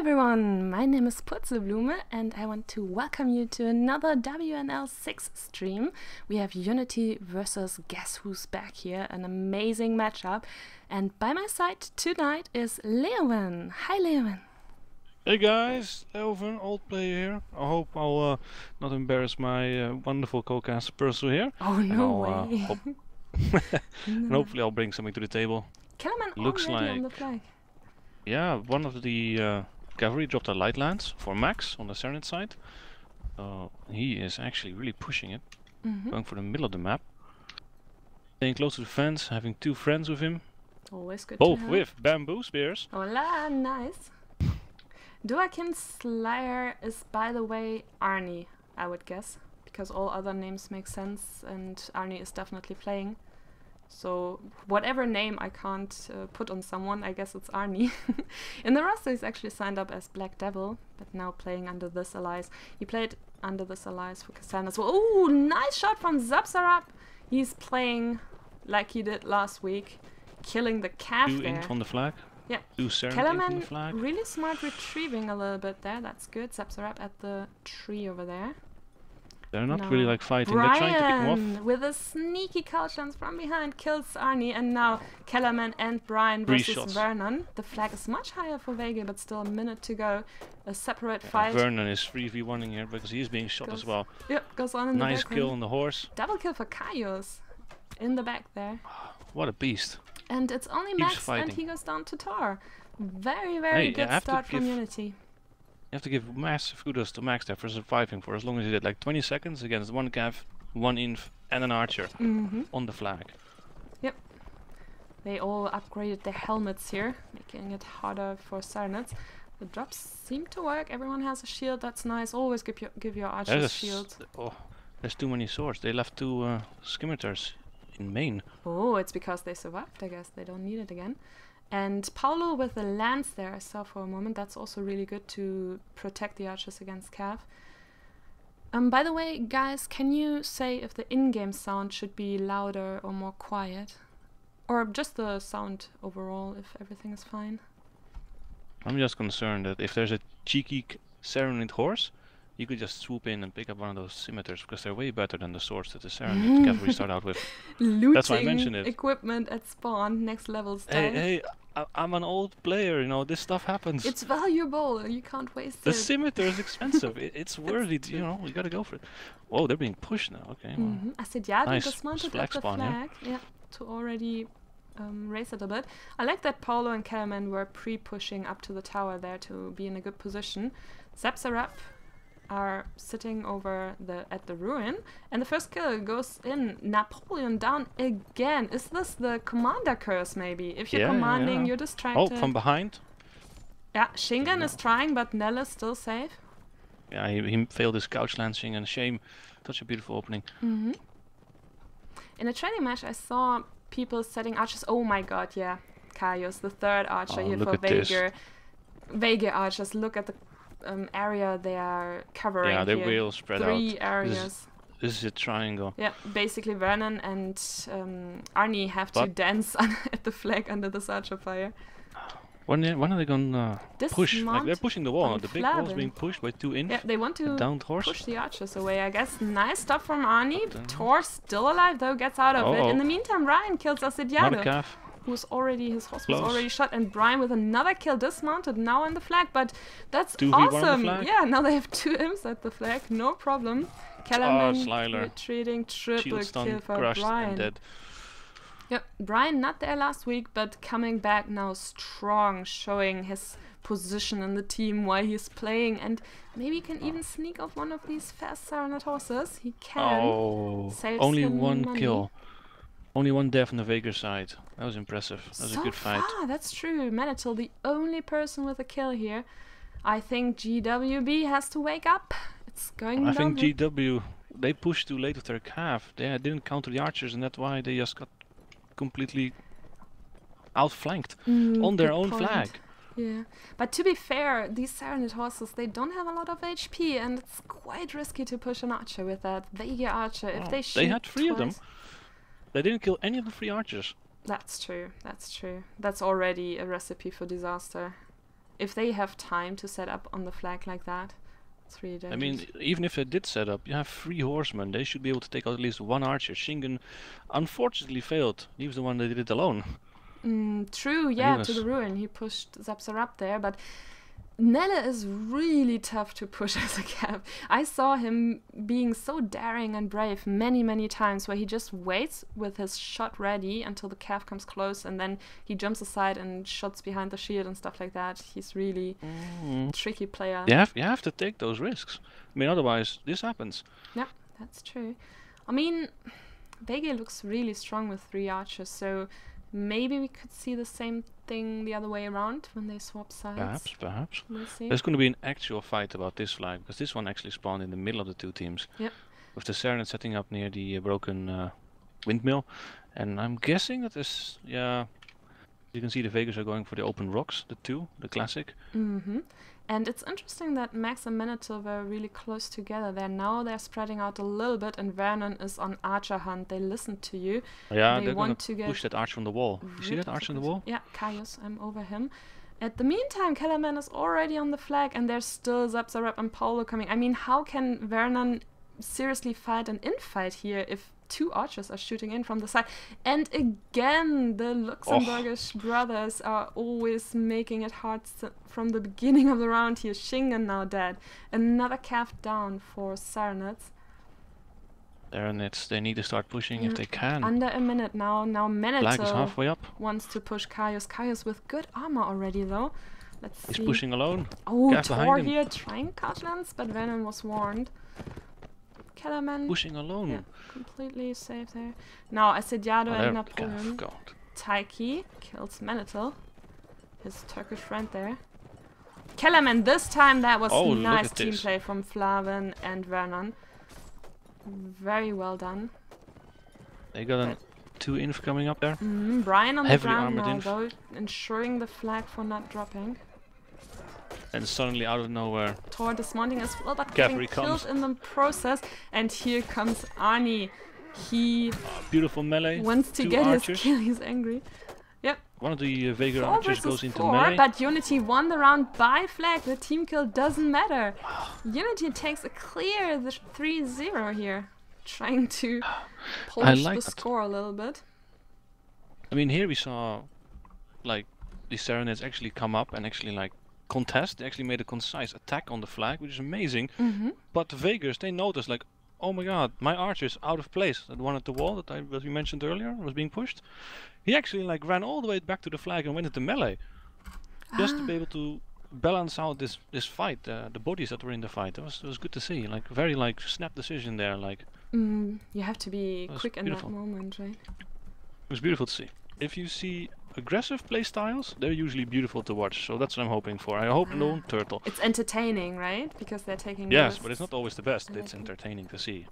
everyone, my name is Purzelblume and I want to welcome you to another WNL 6 stream. We have Unity versus Guess Who's Back here, an amazing matchup. And by my side tonight is Leoven. Hi Leoven. Hey guys, Leoven, old player here. I hope I'll not embarrass my wonderful co-caster Purzel here. Oh, no way. And hopefully I'll bring something to the table. Kellerman Looks already like on the flag. Yeah, one of the Cavalry dropped a light lance for Max on the Serenade side. He is actually really pushing it, going for the middle of the map. Staying close to the fence, having two friends with him. Always good Both to have. with bamboo spears. Hola, nice. Duakin's Slayer is, by the way, Arnie, I would guess, because all other names make sense and Arnie is definitely playing. So whatever name I can't put on someone, I guess it's Arnie. In the roster he's actually signed up as Black Devil, but now playing under this alliance. He played under this alliance for Cassandra as well. Oh, nice shot from Zabzarab! He's playing like he did last week, killing the calf Two there. in from the flag. Yeah. Two Serenade from the Kellerman flag. really smart retrieving a little bit there, that's good. Zabzarab at the tree over there. They're not really like fighting, they're trying to pick him off. With a sneaky couch lance from behind kills Arnie, and now Kellerman and Brian versus Vernon. The flag is much higher for Vega, but still a minute to go. A separate fight. Vernon is 3v1ing here because he is being shot as well. Yep, goes on in the Nice background. kill on the horse. Double kill for Kaios in the back there. What a beast. And it's only Max and he goes down to Tar. Very, very good start from Unity. You have to give massive kudos to Max there for surviving for as long as he did, like 20 seconds against one cav, one inf, and an archer on the flag. Yep. They all upgraded their helmets here, making it harder for Serenades. The drops seem to work. Everyone has a shield. That's nice. Always give your archers shield. Oh, there's too many swords. They left two scimitars in main. Oh, it's because they survived. I guess they don't need it again. And Paulo with the lance there I saw for a moment. That's also really good to protect the archers against Cav. By the way, guys, can you say if the in-game sound should be louder or more quiet? Or just the sound overall, if everything is fine? I'm just concerned that if there's a cheeky Serenade horse, you could just swoop in and pick up one of those scimitars, because they're way better than the swords that the Serenade Cavalry start out with. Looting that's why I mentioned it. Equipment at spawn, next level style. Hey, I'm an old player, you know, this stuff happens. It's valuable, you can't waste it. The scimitar is expensive, it's worthy, you know, you gotta go for it. Whoa, they're being pushed now, okay. Well. Assediado nice dismounted flag at the spawn, flag, yeah, to already raise it a bit. I like that Paulo and Kellerman were pre-pushing up to the tower there to be in a good position. Zabzarab are sitting over at the ruin, and the first kill goes in. Napoleon down again. Is this the commander curse maybe? If you're commanding, you're just trying to... Oh, from behind? Yeah, Shingen is trying, but Nell is still safe. Yeah, he failed his couch lancing, and shame. Such a beautiful opening. In a training match I saw people setting archers. Oh my god, yeah. Kaios, the third archer here for Vega. Vega archers, look at the area they are covering. Yeah, they're here. well spread out. 3 areas. This is a triangle. Yeah, basically Vernon and Arnie have to dance at the flag under the archer fire. When are they gonna push? Like they're pushing the wall. The big wall is being pushed by 2 inch. Yeah, they want to horse. push the archers away, I guess. Nice stuff from Arnie. Tor still alive though, gets out of it. In the meantime, Ryan kills Assediado, who's already, his horse was already shot, and Brian with another kill dismounted now on the flag, but that's awesome. Yeah, now they have 2 imps at the flag, no problem. Kellerman retreating, triple kill for Brian. And dead. Yep, Brian not there last week, but coming back now strong, showing his position in the team while he's playing, and maybe he can even sneak off one of these fast Serenade horses. He can. Oh, only one kill. Only one death on the Vega side. That was impressive. That was a good fight. That's true. Manitil, the only person with a kill here. I think GWB has to wake up. It's going down. I think GW, they pushed too late with their calf. They didn't counter the archers, and that's why they just got completely outflanked on their own flag. Yeah, but to be fair, these Serenade horses, they don't have a lot of HP, and it's quite risky to push an archer with that Vega archer. If they shoot they had 3 of them. They didn't kill any of the 3 archers. That's true. That's true. That's already a recipe for disaster. if they have time to set up on the flag like that, it's really dangerous. I mean, even if they did set up, you have 3 horsemen. They should be able to take out at least 1 archer. Shingen unfortunately failed. He was the one that did it alone. True, yeah, to the ruin. He pushed Zapsar up there, but Nelle is really tough to push as a Cav. I saw him being so daring and brave many times, where he just waits with his shot ready until the Cav comes close, and then he jumps aside and shots behind the shield and stuff like that. He's really tricky player. You have to take those risks. I mean, otherwise this happens. Yeah, that's true. I mean, Vega looks really strong with 3 archers, so maybe we could see the same thing the other way around when they swap sides. Perhaps. We'll see. There's going to be an actual fight about this flag, because this one actually spawned in the middle of the 2 teams. Yep. With the Serenade setting up near the broken windmill. And I'm guessing that this, yeah, you can see the Vegas are going for the open rocks, the classic. And it's interesting that Max and Manitou were really close together there. Now they're spreading out a little bit, and Vernon is on archer hunt. They listen to you. Yeah, they they're want to get push that archer on the wall. You see that archer on the wall? Yeah, Caius, I'm over him. At the meantime, Kellerman is already on the flag, and there's still Zapsarab and Paolo coming. I mean, how can Vernon seriously fight an infight here if 2 archers are shooting in from the side? And again, the Luxembourgish brothers are always making it hard from the beginning of the round here. Shingen now dead. Another Cav down for Serenades. Serenades, they need to start pushing if they can. Under a minute now. Now Flag is halfway up. wants to push Caius. Caius with good armor already though. Let's see. He's pushing alone. Oh, Tor here trying Cutlands, but Venom was warned. Kellerman pushing alone. Yeah, completely safe there. Now Assediado and Napoleon. Taiki kills Manitou, his Turkish friend there. Kellerman, this time that was nice team play from Flaven and Vernon. Very well done. They got a 2 inf coming up there. Brian on the ground now though, ensuring the flag for not dropping. And suddenly out of nowhere, Tor dismounting as well, but Cavalry getting killed in the process. And here comes Arnie. He beautiful melee. Wants to get his kill. He's angry. Yep. One of the Vega archers goes into 4, melee. But Unity won the round by flag. The team kill doesn't matter. Unity takes a clear 3-0 here, trying to polish the score a little bit. I mean, here we saw like the Serenades actually come up and actually like contest. They actually made a concise attack on the flag, which is amazing. But the Vegas, they noticed like, oh my god, my archer's out of place. That one at the wall that we mentioned earlier was being pushed. He actually like ran all the way back to the flag and went into melee, just to be able to balance out this fight. The bodies that were in the fight. It was good to see. Like very like snap decision there. Like you have to be quick in that moment, right? It was beautiful to see. If you see aggressive play styles, they're usually beautiful to watch, so that's what I'm hoping for. I hope no turtle. It's entertaining, right? Because they're taking yes, but it's not always the best. It's entertaining to see.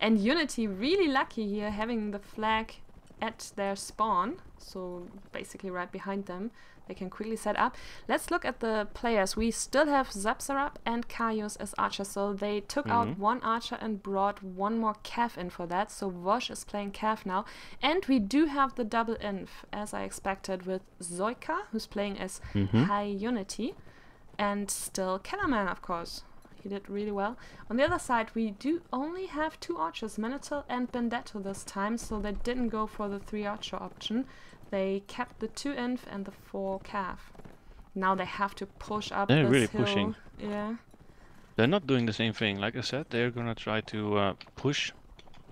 And Unity really lucky here, having the flag at their spawn, so basically right behind them. They can quickly set up. Let's look at the players. We still have Zapsarab and Caius as archers, so they took out 1 archer and brought 1 more Cav in for that. So Vosh is playing Cav now. And we do have the double inf, as I expected, with Zoika, who's playing as High Unity, and still Kellerman, of course. He did really well. On the other side, we do only have 2 archers, Manitou and Bandetto this time, so they didn't go for the 3 archer option. They kept the 2 inf and the 4 Cav. Now they have to push up this hill. They're really pushing. Yeah. They're not doing the same thing. Like I said, they're gonna try to push,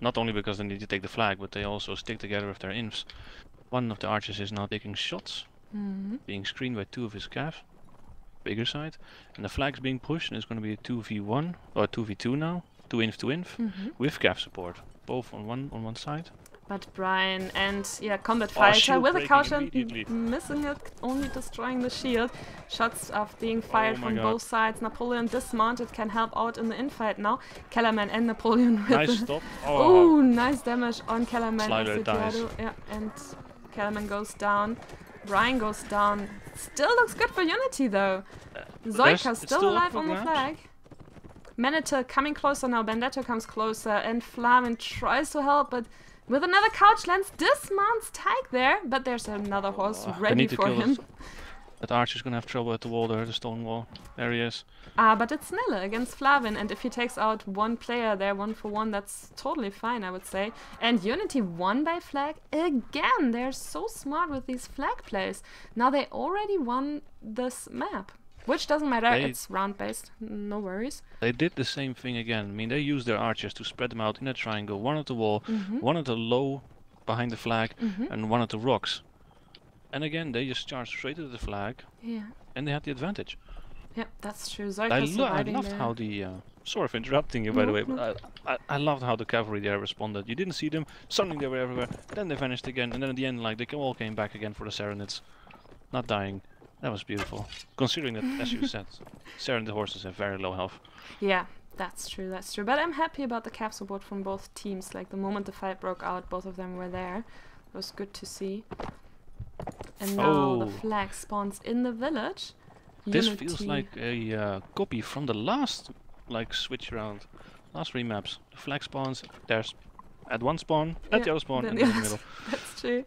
not only because they need to take the flag, but they also stick together with their infs. One of the archers is now taking shots, being screened by 2 of his Cav, bigger side, and the flag's being pushed, and it's gonna be a 2v1 or 2v2 now, 2 inf to inf, with Cav support, both on one side. But Brian and Combat Fighter with a caution, missing it, only destroying the shield. Shots are being fired from both sides. Napoleon dismounted, can help out in the infight now. Kellerman and Napoleon with nice stop. Oh, nice damage on Kellerman. Yeah, and Kellerman goes down. Brian goes down. Still looks good for Unity though. Zoika still alive on the flag. Manitou coming closer now. Bandetto comes closer, and Flamen tries to help, but with another couch lens, dismounts Tyke there, but there's another horse ready for him. That archer's gonna have trouble at the wall there, the stone wall. There he is. Ah, but it's Nelle against Flavin, and if he takes out one player there, 1-for-1, that's totally fine, I would say. And Unity won by flag again. They're so smart with these flag plays. Now they already won this map, which doesn't matter. It's round-based, no worries. They did the same thing again. I mean, they used their archers to spread them out in a triangle. One at the wall, one at the low behind the flag, and one at the rocks. And again, they just charged straight to the flag. Yeah. And they had the advantage. Yep, that's true. I loved how the... sorry for interrupting you, by the way, but I loved how the cavalry there responded. You didn't see them, suddenly they were everywhere, then they vanished again, and then at the end, like, they all came back again for the Serenids. Not dying. That was beautiful. Considering that, as you said, Serenid horses have very low health. Yeah, that's true, that's true. But I'm happy about the cav support from both teams. Like, the moment the fight broke out, both of them were there. It was good to see. And now the flag spawns in the village. This feels like a copy from the last, like, switch around. Last 3 maps. The flag spawns, there's at one spawn, at the other spawn, and in the middle. That's true.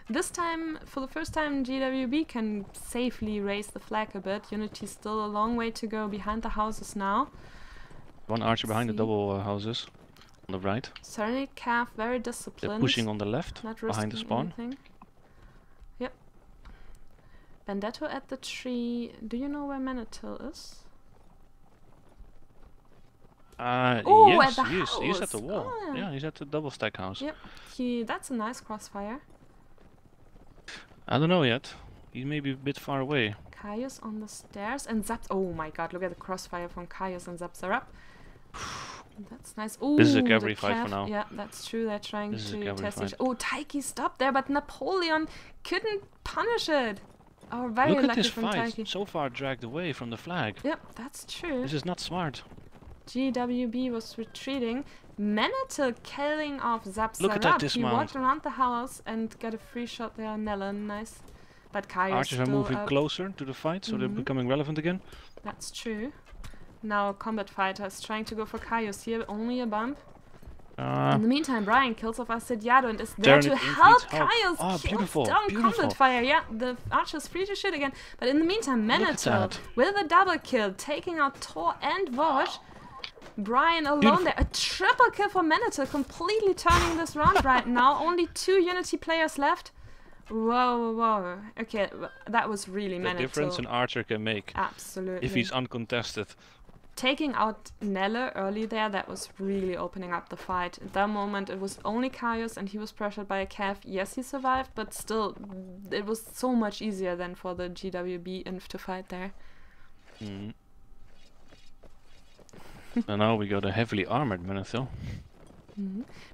This time, for the first time, GWB can safely raise the flag a bit. Unity's still a long way to go behind the houses now. One archer behind the double houses, on the right. Serenade Cav, very disciplined. They're pushing on the left, behind the spawn. Anything. Yep. Bandetto at the tree. Do you know where Manitil is? Yes, he's at the wall. Oh, yeah, he's at the double stack house. Yep, that's a nice crossfire. I don't know yet. He may be a bit far away. Caius on the stairs and Zaps. Oh my god, look at the crossfire from Caius and Zapsarap. That's nice. Ooh, this is a cavalry fight for now. Yeah, that's true. They're trying to test each. Oh, Taiki stopped there, but Napoleon couldn't punish it. Oh, very lucky Look at this from fight. Taiki. So far dragged away from the flag. Yep, that's true. This is not smart. GWB was retreating. Manitil killing off Zapsarap. Look at that dismount. He walked around the house and got a free shot there on Nelle. Nice. But Caius archers are moving closer to the fight, so they're becoming relevant again. That's true. Now combat fighter is trying to go for Caius here, only a bump. In the meantime, Brian kills off Assediado and is there to help Caius. Oh, beautiful, down beautiful. combat fire. Yeah, the archer's free to shoot again. But in the meantime, Manitil with a double kill, taking out Tor and Vosh. Brian alone there. A triple kill for Manitil, completely turning this round right now. Only 2 Unity players left. Whoa, whoa. Okay, that was really Manitil. The difference an archer can make. Absolutely. If he's uncontested. Taking out Nelle early there, that was really opening up the fight. At that moment, it was only Caius and he was pressured by a cav. Yes, he survived, but still, it was so much easier than for the GWB inf to fight there. And now we got a heavily armored Manitil.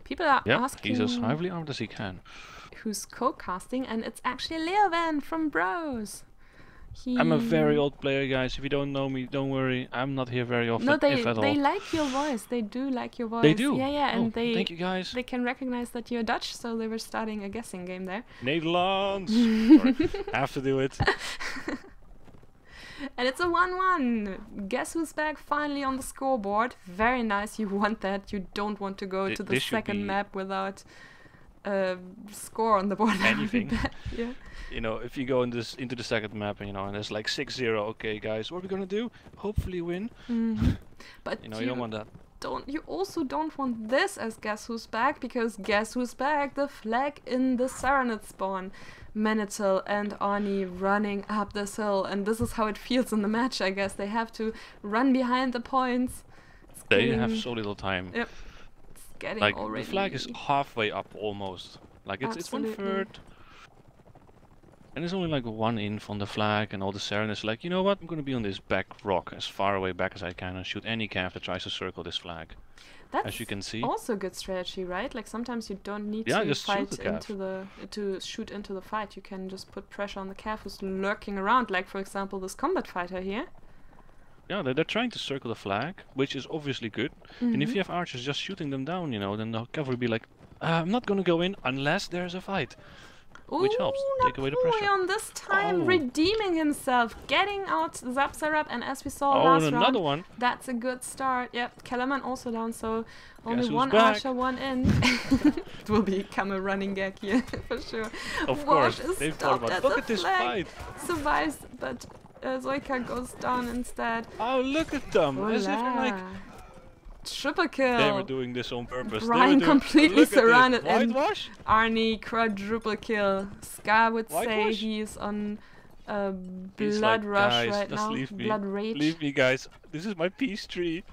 People are asking... he's as heavily armed as he can. Who's co-casting, and it's actually Leoven from Bros. I'm a very old player, guys. If you don't know me, don't worry. I'm not here very often, no, if at all. They like your voice. They do like your voice. They do? Yeah, yeah. And thank you, guys. They can recognize that you're Dutch, so they were starting a guessing game there. Nederlands! Sorry, I have to do it. And it's a 1-1. Guess who's back finally on the scoreboard? Very nice. You want that. You don't want to go to the second map without a score on the board. Anything. Yeah. You know, if you go into the second map, and there's like 6-0. Okay, guys, what are we gonna do? Hopefully win. But you don't want that. You also don't want this as Guess Who's Back, because Guess Who's Back? The flag in the Serenid spawn. Manitil and Arnie running up this hill, and this is how it feels in the match, I guess. They have to run behind the points. They have so little time. Yep. It's getting like, already... the flag is halfway up, almost. Like, it's 1/3. And there's only like 1 inf on the flag, and all the Serenids like, you know what, I'm gonna be on this back rock, as far away back as I can, and shoot any cav that tries to circle this flag. That's as you can see. Also a good strategy, right? Like sometimes you don't need to fight to shoot into the fight. You can just put pressure on the cav who's lurking around, like for example this combat fighter here. Yeah, they're trying to circle the flag, which is obviously good. And if you have archers just shooting them down, then the cavalry will be like, I'm not gonna go in unless there's a fight. which helps take away the pressure. Napoleon this time redeeming himself, getting out Zapsarab, and as we saw last and round, another one. that's a good start. Yep, Kellerman also down, so only one back? archer, one in. It will become a running gag here for sure. Of Wash course, is they've thought stopped about. at Look the at this flag. fight. Survives, but Zoika goes down instead. Oh, look at them! As if they're like. Triple kill. They were doing this on purpose. Brian completely surrounded and Whitewash? Arnie quadruple kill. Scar would say Whitewash? he's on a He's blood like, rush guys, right just now. leave me. Blood rage. Leave me, guys. This is my peace tree.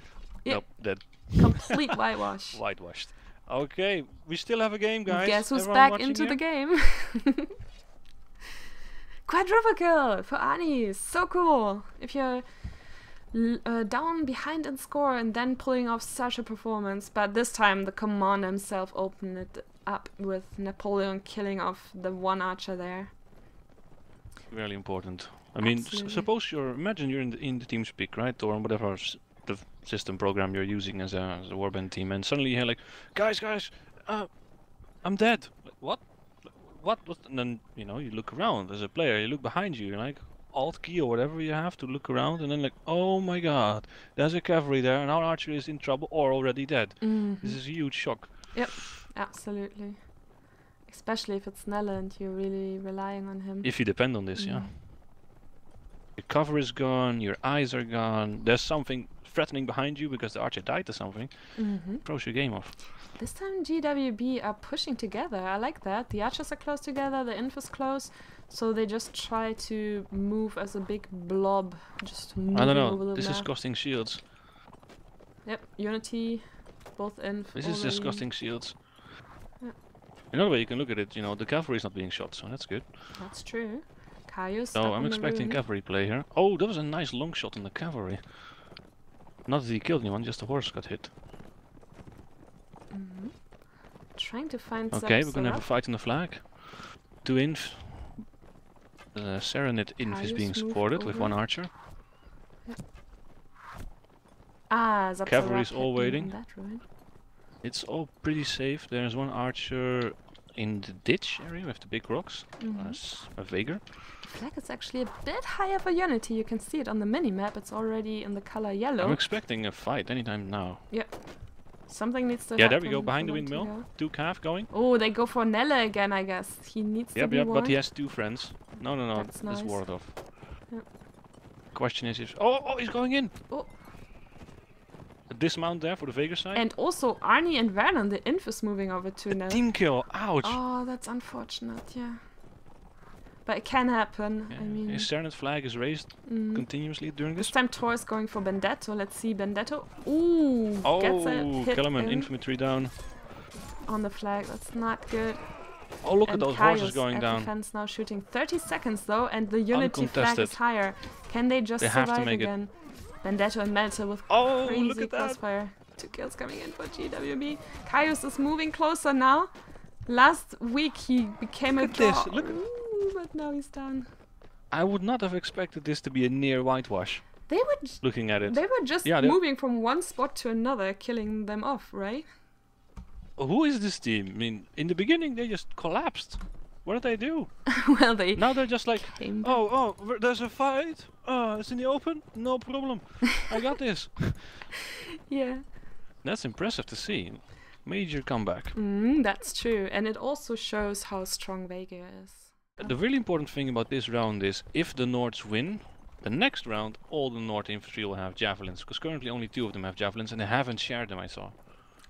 Yep. Nope, dead. Complete whitewash. Whitewashed. Okay, we still have a game, guys. Guess who's Everyone back watching into here? the game? Quadruple kill for Arnie. So cool. If you're down behind in score and then pulling off such a performance, but this time the commander himself opened it up with Napoleon killing off the one archer there. Really important. I mean, suppose imagine you're in the team speak, right, or whatever the system program you're using as a Warband team, and suddenly you hear like, guys, I'm dead. Like, what? And then you look around as a player, you look behind you, you're like, Alt key or whatever you have to look around, and then like, oh my god, there's a cavalry there, and our archer is in trouble or already dead. This is a huge shock. Yep, absolutely. Especially if it's Nella and you're really relying on him. If you depend on this, yeah. Your cover is gone, your eyes are gone, there's something threatening behind you because the archer died to something. Throws your game off. This time GWB are pushing together, I like that. The archers are close together, the inf is close. So they just try to move as a big blob, just moving I don't over know, the this map. is costing shields. Yep, Unity, both inf. This is just costing shields. Yep. Another way you can look at it, the cavalry is not being shot, so that's good. That's true. Kaius. So I'm expecting cavalry play here. Oh, that was a nice long shot on the cavalry. Not that he killed anyone, just the horse got hit. Trying to find Okay, we're gonna have a fight on the flag. 2 inf. Serenit inf is being supported with 1 archer. Yep. Ah, Cavalry's all waiting. It's all pretty safe. There's 1 archer in the ditch area with the big rocks. A Vager. The flag is actually a bit higher for Unity. You can see it on the mini-map. It's already in the color yellow. I'm expecting a fight anytime now. Yep. Something needs to happen. Yeah, there we go, for behind the them to windmill. 2 cav going. Oh, they go for Nella again, I guess. He needs to be warned. But he has 2 friends. No, That's nice. it's warded off. Yep. Question is if... Oh, he's going in! Oh. A dismount there for the Vager side. And also Arnie and Vernon, the inf is moving over to Nella. Team kill, ouch! Oh, that's unfortunate, yeah. But it can happen, Yeah. I mean... His Serenit flag is raised continuously during this. This time Thor is going for Benedetto. Let's see, Benedetto. Ooh, gets a hit Kellerman, in infantry down. on the flag. That's not good. Oh, look And at those Kaius horses going at down. The fence now shooting 30 seconds though, and the Unity flag is Uncontested. higher. Can they just They have to survive make it. again? Benedetto and Melter with Oh, crazy look at that. crossfire. 2 kills coming in for GWB. Kaius is moving closer now. Last week he became Look a at draw. this, look. Ooh, but now he's down. I would not have expected this to be a near whitewash. They were Looking at it. They were just moving from one spot to another, killing them off, right? Who is this team? I mean, in the beginning they just collapsed. What did they do? Well, they Now they're just like, came back. oh, there's a fight. It's in the open. No problem. I got this. Yeah. That's impressive to see. Major comeback. That's true, and it also shows how strong Vega is. The really important thing about this round is, if the Nords win, the next round all the Nord infantry will have javelins, because currently only 2 of them have javelins, and they haven't shared them. I saw.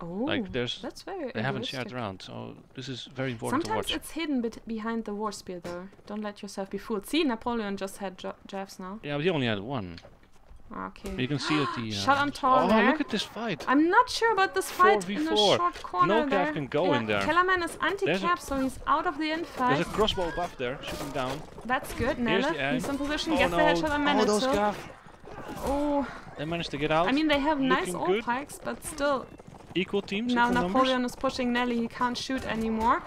Oh, Like that's very. they haven't shared egoistic. around, so this is very important Sometimes to watch. it's hidden behind the war spear, though. Don't let yourself be fooled. See, Napoleon just had jabs now. Yeah, but he only had 1. Okay. You can see that the. Shot on Tor oh, there. look at this fight! I'm not sure about this fight in a 4v4. short corner No there. cav can go in there. Kellerman is There's anti-cap, so he's out of the There's infight. a crossbow buff there, shooting down. That's good. Here's Nella, the end. he's in position, Oh gets no! the headshot on Oh, those Manetto. cav! Oh, They managed to get out. I mean, they have nice Looking all good. pikes, but still. Equal teams. Now equal Napoleon numbers. is pushing Nelly, he can't shoot anymore.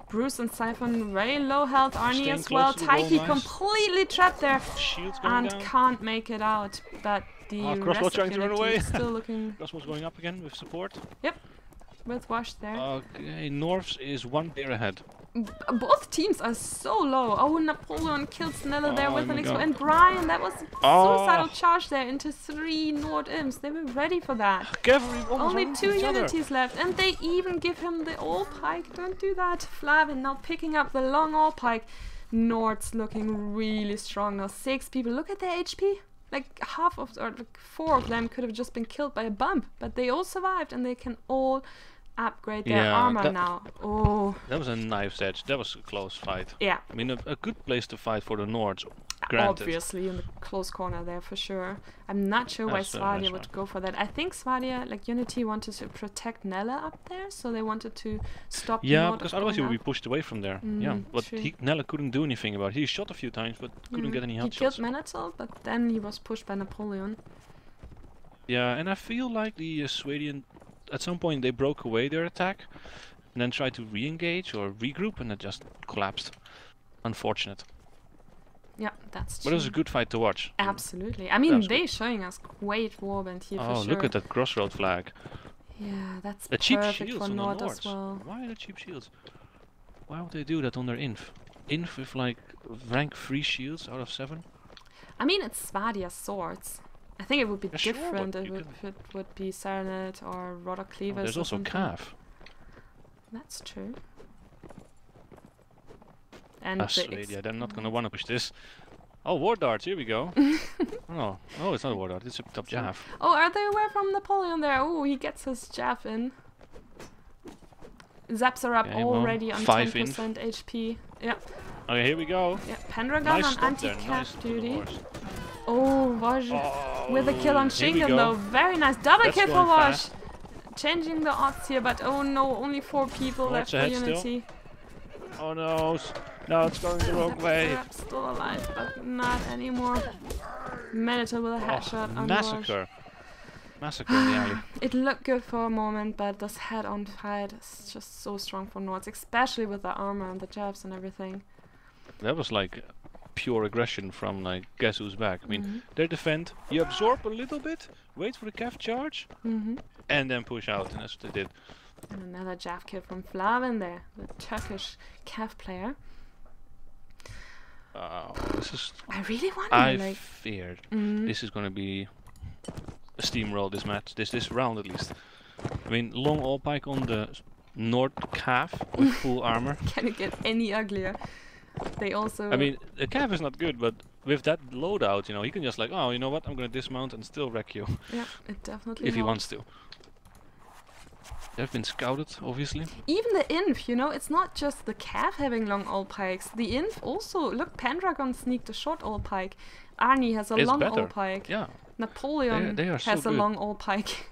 Bruce and Siphon very low health, Arnie Staying as close well. to the wall, Taiki nice. completely trapped there Shields going and down. can't make it out. But the Crossbow rest trying of to run Unity away. is still looking Crossbow's going up again with support. with Wash there. Okay, Norths is 1 player ahead. Both teams are so low. Oh, Napoleon kills Nella there with an my expo. God. And Brian, that was a suicidal charge there into 3 Nord Imps. They were ready for that. Cavalry Only 2 unities left, and they even give him the all pike. Don't do that. Flavin now picking up the long all pike. Nord's looking really strong now. 6 people. Look at their HP. Like half of, or like 4 of them could have just been killed by a bump, but they all survived, and they can all upgrade their armor now. Oh, that was a knife's edge. That was a close fight. Yeah. I mean, a good place to fight for the Nords. Granted. Obviously in the close corner there for sure. I'm not sure why Svadia would go for that. I think Svadia, like Unity, wanted to protect Nella up there, so they wanted to stop. Yeah, because otherwise he would be pushed away from there. Yeah, but Nella couldn't do anything about it. He shot a few times, but couldn't get any headshots. He killed Manital, but then he was pushed by Napoleon. Yeah, and I feel like the Swedian, at some point they broke away their attack, and then tried to re-engage or regroup, and it just collapsed. Unfortunate. Yeah, that's true. But it was a good fight to watch. Absolutely. I mean, they're showing us great Warband here for sure. Oh, look at that crossroad flag. Yeah, that's the cheap perfect shields for on Nord the as well. Why are the cheap shields? Why would they do that on their inf? Inf with like rank 3 shields out of 7? I mean, it's Svadia's swords. I think it would be different sure, if it would be Serenet or Rodder Cleavers. There's also Cav. That's true. And yeah, they're not gonna wanna push this. Oh, war darts, here we go. Oh, it's not a war dart, it's a top jav. Oh, are they away from Napoleon there? Oh, he gets his jav in. Zaps are up already on 10% HP. Yeah. Okay, here we go. Yeah, Pendragon on anti-cav duty. Oh, Vaj with a kill on Shingen though. Very nice. Double kill for Vaj. Changing the odds here, but oh no, only 4 people left for Unity. Oh no. No, it's going the wrong way. Still alive, but not anymore. Manital with a headshot on Massacre. Massacre in the alley. It looked good for a moment, but this head-on fight is just so strong for Nords, especially with the armor and the jabs and everything. That was like pure aggression from like guess who's back. I mean, they defend, you absorb a little bit, wait for the Cav charge, and then push out, and that's what they did. And another jab kill from Flavin there, the Turkish Cav player. This is. I really wonder. I feared this is going to be a steamroll. This match, this round at least. I mean, long all pike on the Nord Cav with full armor. Can it get any uglier? They also. I mean, the Cav is not good, but with that loadout, you know, he can just like, oh, you know what? I'm going to dismount and still wreck you. Yeah, it definitely. If he wants to. They've been scouted, obviously. Even the Inf, you know, it's not just the Cav having long all pikes. The Inf also, look, Pendragon sneaked a short all pike. Arnie has a long all pike. Yeah. Napoleon has a long all pike.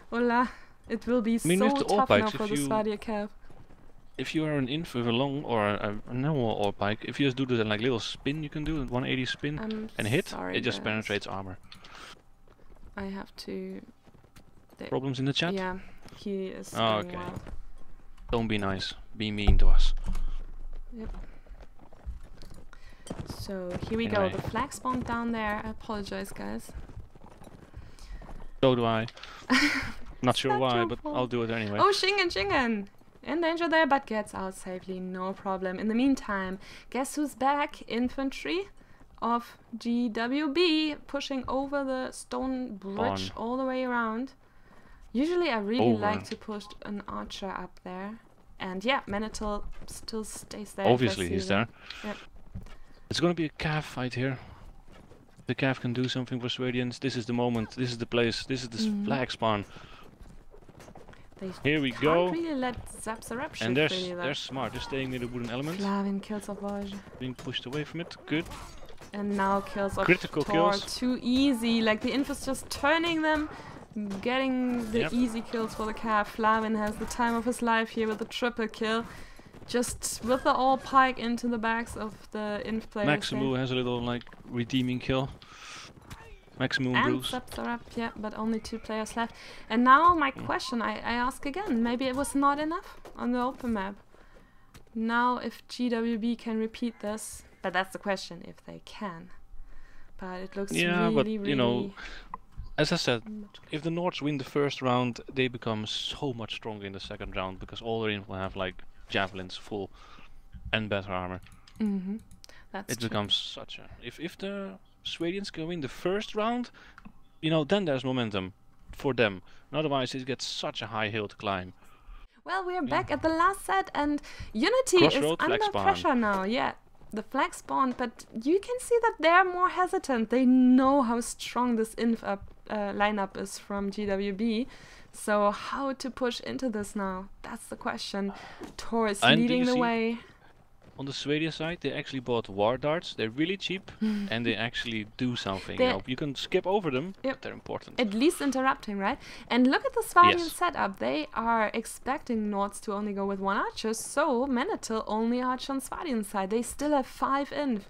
Hola, it will be so tough now for the Svadia Cav. If you are an Inf with a long or a normal all pike, if you just do the like little spin you can do, 180 spin, and hit, it just penetrates armor. I have to... Problems in the chat? Yeah. He is okay. Wild. Don't be nice. Be mean to us. Yep. So here we go. The flag spawned down there. I apologize, guys. So do I. Not sure why, but I'll do it anyway. Oh, Shingen! In danger there, but gets out safely. No problem. In the meantime, guess who's back? Infantry of GWB pushing over the stone bridge all the way around. Usually I really like to push an archer up there. And yeah, Manital still stays there. Obviously he's there. Yep. It's gonna be a Cav fight here. The Cav can do something for Swedians. This is the moment, this is the place, this is the flag spawn. Here we go. Really let Zapsarap and they're smart, they're staying near the wooden element. Flavin kills of Vaj. Being pushed away from it, good. And now kills of critical kills. Too easy, like the Inf is just turning them. Getting the easy kills for the Cav. Flavin has the time of his life here with the triple kill. Just with the all pike into the backs of the Inf players. Maximu has a little like redeeming kill. Maximum Bruce. Yeah, but only 2 players left. And now my question, I ask again, maybe it was not enough on the open map. Now if GWB can repeat this, but that's the question, if they can. But it looks really, you know, as I said, if the Nords win the first round, they become so much stronger in the second round because all their info have like javelins full. and better armor. That's It true. becomes such a... If the Swadeans can win the first round, you know, then there's momentum for them. And otherwise, it gets such a high hill to climb. Well, we are back at the last set, and Unity Crossroad, is under flag spawn. pressure now. Yeah, the flag spawn, but you can see that they're more hesitant. They know how strong this lineup is from GWB. So how to push into this now? That's the question. Tor is And do leading you the see way. On the Swedish side, they actually bought war darts. They're really cheap, and they actually do something. You know, you can skip over them, but they're important. At least interrupting, right? And look at the Swardian Yes. setup. They are expecting Nords to only go with 1 archer, so Manitil only archer on Swardian side. They still have 5 inf.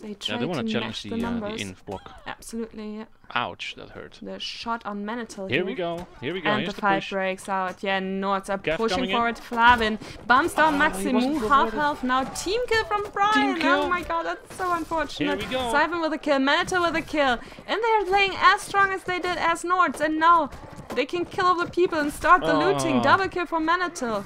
They try they want to to match challenge the the numbers. inf block. Absolutely, yeah. Ouch, that hurt. The shot on Manitil Here we go. Here we go. And Here's the the 5 push. breaks out. Yeah, Nords are Gav pushing coming in. forward. Flavin bumps down He Maximu, wasn't half rewarded. health. Now team kill from Brian. Team kill. Oh my god, that's so unfortunate. Here we go. Siphon with a kill, Manitil with a kill. And they're playing as strong as they did as Nords. And now they can kill all the people and start the looting. Double kill for Manitil.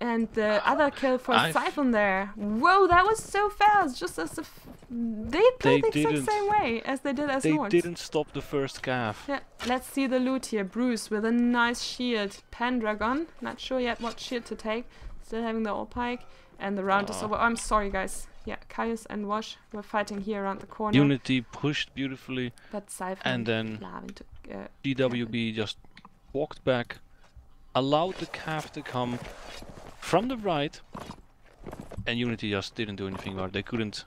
And the other kill for Siphon there. Whoa, that was so fast. Just as if they played the exact same way as they did as They Nords. didn't stop the first Cav. Yeah, let's see the loot here. Bruce with a nice shield. Pendragon, not sure yet what shield to take. Still having the old pike. And the round is over. Oh, I'm sorry, guys. Yeah, Caius and Wash were fighting here around the corner. Unity pushed beautifully. But Siphon and then took, GWB just walked back, allowed the Cav to come from the right, and Unity just didn't do anything about it. They couldn't.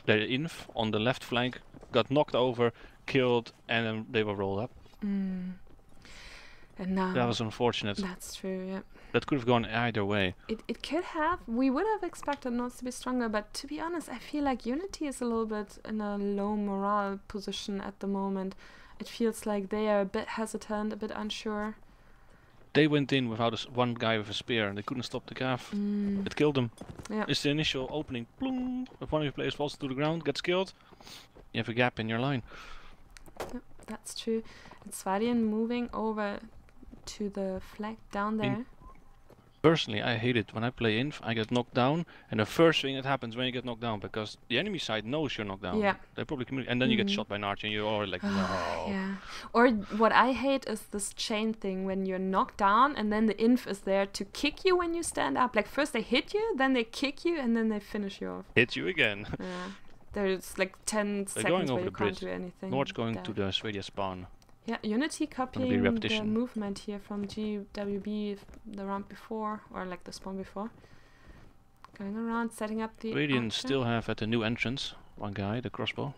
Their inf on the left flank got knocked over, killed, and then they were rolled up. And now That was unfortunate. that's true, yeah. That could have gone either way. It could have. We would have expected Nords to be stronger, but to be honest, I feel like Unity is a little bit in a low morale position at the moment. It feels like they are a bit hesitant, a bit unsure. They went in without one guy with a spear, and they couldn't stop the Cav. It killed them. Yeah. It's the initial opening. Bloom! If one of your players falls to the ground, gets killed, you have a gap in your line. Yep, that's true. And Swardian moving over to the flag down there. Personally, I hate it when I play inf. I get knocked down, and the first thing that happens when you get knocked down, because the enemy side knows you're knocked down. Yeah. They probably communicate, and then you get shot by an archer, and you're already like, no. Yeah. Or what I hate is this chain thing when you're knocked down, and then the inf is there to kick you when you stand up. Like first they hit you, then they kick you, and then they finish you off. Hit you again. Yeah. There's like 10 They're seconds going where over you the can't bridge. do anything. Nord's going there. to the Swadia spawn. Yeah, Unity copying the repetition. movement here from GWB the round before, or like the spawn before. Going around, setting up the Radiant archer. still have at the new entrance one guy, the crossbow.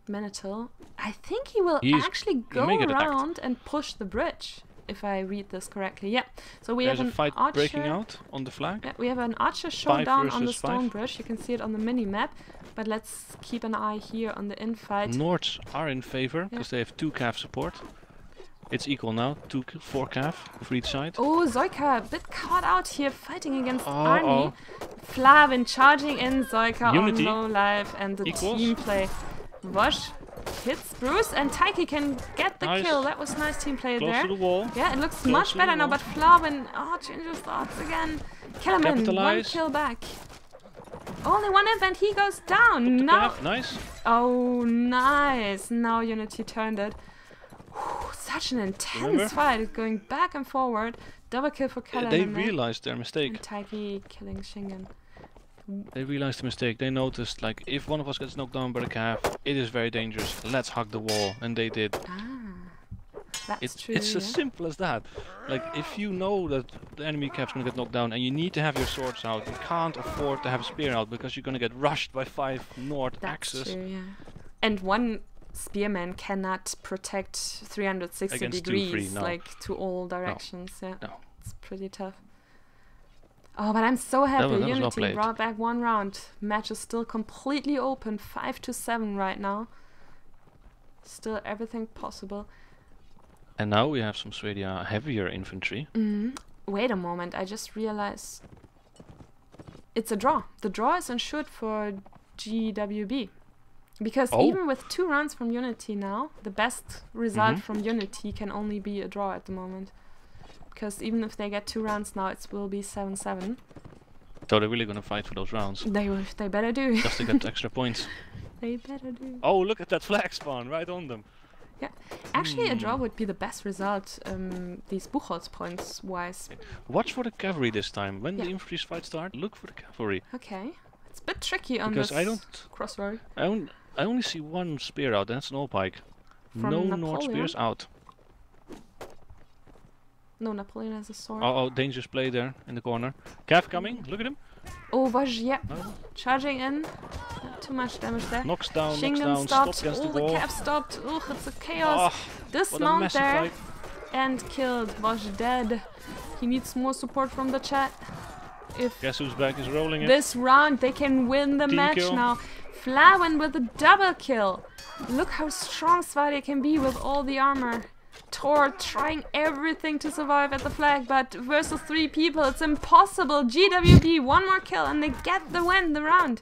Manitil. I think he will actually go may get attacked. around and push the bridge, if I read this correctly. Yeah. So we There's have a an fight archer breaking out on the flag. Yeah, we have an archer showdown on the versus stone 5. bridge. You can see it on the mini map. But let's keep an eye here on the infight. Nords are in favor because they have 2 Cav support. It's equal now, 4 Cav for each side. Oh, Zoika, a bit caught out here, fighting against Arnie. Flavin charging in, Zoika Unity on low life, and the equals. team play. Wash hits Bruce, and Taiki can get the kill. That was nice team play Close there. to the wall. Yeah, it looks Close much to better the now, wall. but Flavin, changes thoughts again. Kill him in, 1 Capitalize. kill back. Only 1 event, he goes down. The Now, Cav, nice. oh, nice. Now Unity turned it. Whew, such an intense fight, going back and forward. Double kill for Kellan. They realized their mistake. And Taiki killing Shingen. They realized the mistake. They noticed, like, if one of us gets knocked down by the Cav, it is very dangerous. Let's hug the wall. And they did. That's true. It's as simple as that. Like, if you know that the enemy Cav's gonna get knocked down and you need to have your swords out, you can't afford to have a spear out because you're gonna get rushed by 5 Nord axes. That's true, yeah. And 1 spearman cannot protect 360 Against 2 degrees, free, no. like to all directions. Yeah, No. it's pretty tough. Oh, but I'm so happy. that was well Unity played. brought back 1 round. Match is still completely open, 5-7 right now. Still everything possible. And now we have some Swadia heavier infantry. Wait a moment, I just realized it's a draw. The draw is ensured for GWB. Because even with 2 rounds from Unity now, the best result from Unity can only be a draw at the moment. Because even if they get 2 rounds now, it will be 7-7. So they're really gonna fight for those rounds. They better do. Just to get extra points. They better do. Oh, look at that flag spawn right on them. Yeah, actually a draw would be the best result, these Buchholz points wise. Watch for the cavalry this time. When the infantry fight starts, look for the cavalry. Okay, it's a bit tricky on because this crossroad. I only see one spear out, and that's an all pike. No Nord spears out. No, Napoleon has a sword. Oh, dangerous play there in the corner. Cav coming, look at him. Oh, yeah. Charging in. Not too much damage there. Knocks down, Shingen stopped stopped. against the The wall. Cav stopped. Ugh, it's a chaos. Dismount there. Fight. And killed. Vosh dead. He needs more support from the chat. Guess who's back is rolling it. This round they can win the match kill. now. Flawen with a double kill. Look how strong Svadia can be with all the armor. Tor trying everything to survive at the flag, but versus 3 people it's impossible. GWB, one more kill and they get the win, the round.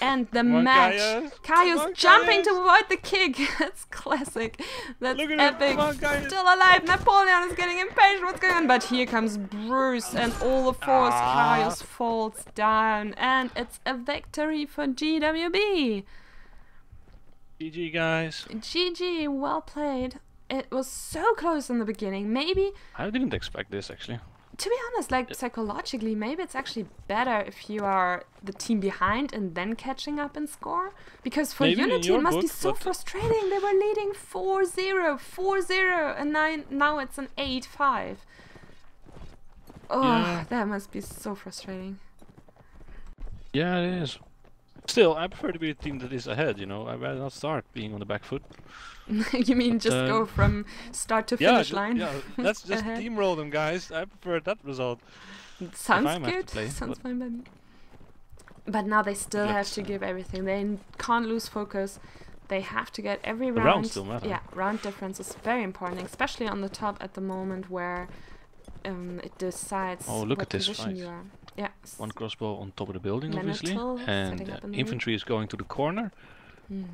And the match. Kaius jumping to avoid the kick. That's classic. That's epic. Still alive. Napoleon is getting impatient. What's going on? But here comes Bruce and all the force. Kaius falls down. And it's a victory for GWB. GG, guys. GG, well played. It was so close in the beginning. Maybe... I didn't expect this, actually. To be honest, like psychologically, maybe it's actually better if you are the team behind and then catching up in score. Because for Unity, it must be so frustrating. They were leading 4-0, 4-0, and now it's an 8-5. Oh, that must be so frustrating. Yeah, it is. Still, I prefer to be a team that is ahead, you know. I'd rather not start being on the back foot. You mean just go from start to finish line? Yeah, let's just steamroll them, guys. I prefer that result. Sounds good. Sounds fine by me. But now they still have to give everything. They can't lose focus. They have to get every round. Round still matter. Yeah, round difference is very important, especially on the top at the moment where it decides what position you are. Yeah. One crossbow on top of the building, obviously, and infantry is going to the corner.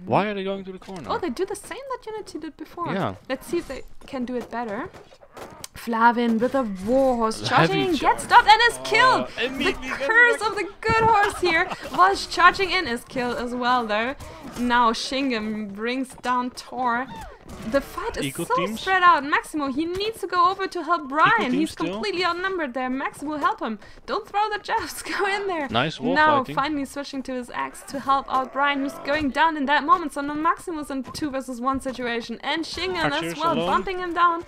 Why are they going to the corner? Oh, they do the same that Unity did before. Yeah. Let's see if they can do it better. Flavin with a warhorse charging in, gets stopped and is killed. The curse of the good horse here was charging in, is killed as well though. Now Shingen brings down Tor. The fight is so spread out. Maximo, he needs to go over to help Brian. He's completely outnumbered there. Maximo, help him. Don't throw the jabs. Go in there. Nice wall now fighting. Finally switching to his axe to help out Brian, who's going down in that moment. So now Maximo's in 2 versus 1 situation. And Shingen as well, bumping him down.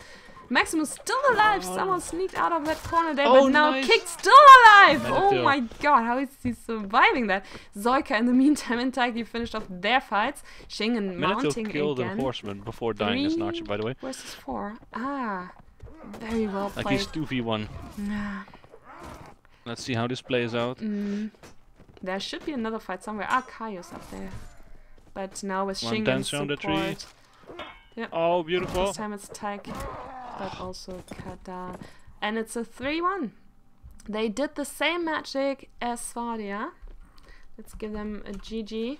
Maximus still alive. Someone sneaked out of that corner there, but now Kicked still alive. Oh my god, how is he surviving that? Zoika in the meantime and Taiki finished off their fights. Shingen mounting again. Killed the horseman before dying as an archer, by the way. Versus 4. Ah, very well played. Like he's 2v1. Let's see how this plays out. There should be another fight somewhere. Ah, Kaius up there. But now with Shingen dance around the tree. Yep. Oh, beautiful. This time it's Taiki, but also Kada. And it's a 3-1. They did the same magic as Svadia. Let's give them a GG.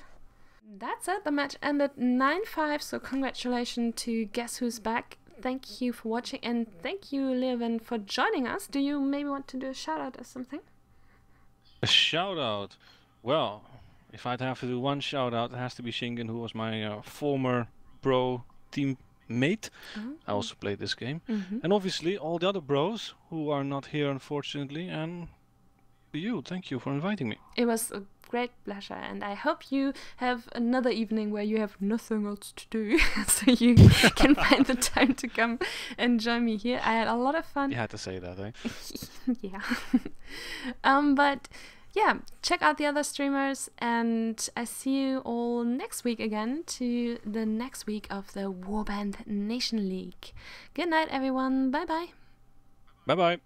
That's it. The match ended 9-5, so congratulations to Guess Who's Back. Thank you for watching, and thank you, Leoven, for joining us. Do you maybe want to do a shout-out or something? A shout-out? Well, if I'd have to do one shout-out, it has to be Shingen, who was my former pro teammate. I also played this game. And obviously all the other bros who are not here, unfortunately, and you, thank you for inviting me. It was a great pleasure, and I hope you have another evening where you have nothing else to do so you can find the time to come and join me here. I had a lot of fun. You had to say that, eh? Yeah. But yeah, check out the other streamers, and I see you all next week again to the next week of the Warband Nation League. Good night, everyone. Bye bye. Bye bye.